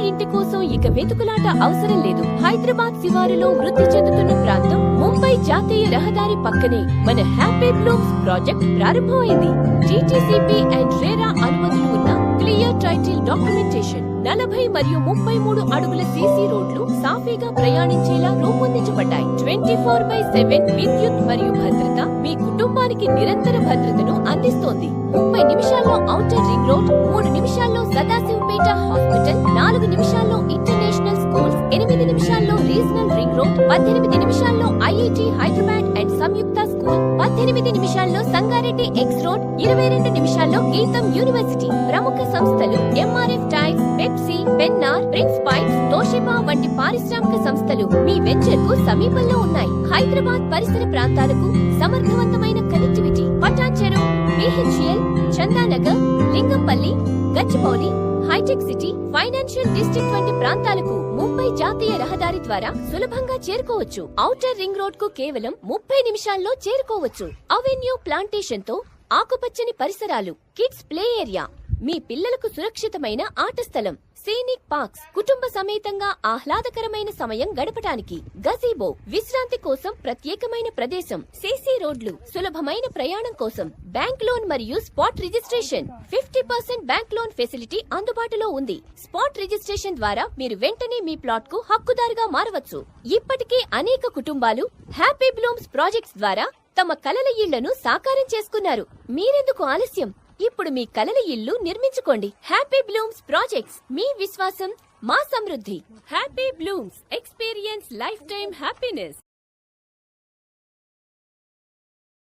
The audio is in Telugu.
ఇంటి కోసం ఇక వెతుకులాట అవసరం లేదు. హైదరాబాద్ శివారులో వృద్ధి చెందుతున్న ప్రాంతం ముంబై జాతీయ రహదారి పక్కనే మన హ్యాపీ బ్లూమ్స్ ప్రాజెక్ట్ ప్రారంభమైంది. టీటీసీపీ అండ్ రేరా అనుమతులు ఉన్న క్లియర్ టైటిల్ డాక్యుమెంటేషన్, 40 మరియు 33 అడుగుల సీసీ రోడ్లు సాఫీగా ప్రయాణించేలా రూపొందించబడ్డాయి. 24/7 విద్యుత్ మరియు భద్రత మీ కుటుంబానికి నిరంతర భద్రతను అందిస్తోంది. 30 నిమిషాల్లో ఔటర్ రింగ్ రోడ్, 3 నిమిషాల్లో సదాశివపేట హాస్పిటల్, 4 నిమిషాల్లో ఇంటర్నేషనల్ స్కూల్స్, 8 నిమిషాల్లో రీజనల్ రింగ్ రోడ్, 18 నిమిషాల్లో IIT Hyderabad and Samyukta school, 18 నిమిషాల్లో సంగారెడ్డి ఎక్స్ రోడ్, 22 నిమిషాల్లో గీతం యూనివర్సిటీ. ప్రముఖ సంస్థలు MRF tiles, Pepsi, Pennar, prince pipes, Toshiba వంటి పారిశ్రామిక సంస్థలు మీ వెంచర్ కు సమీపంలో ఉన్నాయి. హైదరాబాద్ పరిసర ప్రాంతాలకు సమర్థవంతమైన connectivity. Patancheru, BHEL, Chandanagar, Lingampally, Gachibowli, Hitech City, Financial District వంటి ప్రాంతాలకు ముంబై జాతీయ రహదారి ద్వారా సులభంగా చేరుకోవచ్చు. ఔటర్ రింగ్ రోడ్ కు కేవలం 30 నిమిషాల్లో చేరుకోవచ్చు. అవెన్యూ ప్లాంటేషన్ తో ఆకుపచ్చని పరిసరాలు, కిడ్స్ ప్లే ఏరియా, మీ పిల్లలకు సురక్షితమైన ఆట స్థలం, సీనిక్ పార్క్స్, కుటుంబ సమేతంగా ఆహ్లాదకరమైన సమయం గడపడానికి, గజీబో, విశ్రాంతి కోసం ప్రత్యేకమైన ప్రదేశం, సీసీ రోడ్లు, సులభమైన ప్రయాణం కోసం, బ్యాంక్ లోన్ మరియు spot registration. 50% bank loan facility అందుబాటులో ఉంది. స్పాట్ రిజిస్ట్రేషన్ ద్వారా మీరు వెంటనే మీ ప్లాట్ కు హక్కుదారుగా మారవచ్చు. ఇప్పటికే అనేక కుటుంబాలు హ్యాపీ బ్లూమ్స్ ప్రాజెక్ట్స్ ద్వారా తమ కలల ఇళ్లను సాకారం చేసుకున్నారు. మీరెందుకు ఆలస్యం? ఇప్పుడు మీ కలల ఇల్లు నిర్మించుకోండి. హ్యాపీ బ్లూమ్స్ ప్రాజెక్ట్స్, మీ విశ్వాసం మా సమృద్ధి. Happy Blooms, experience lifetime happiness.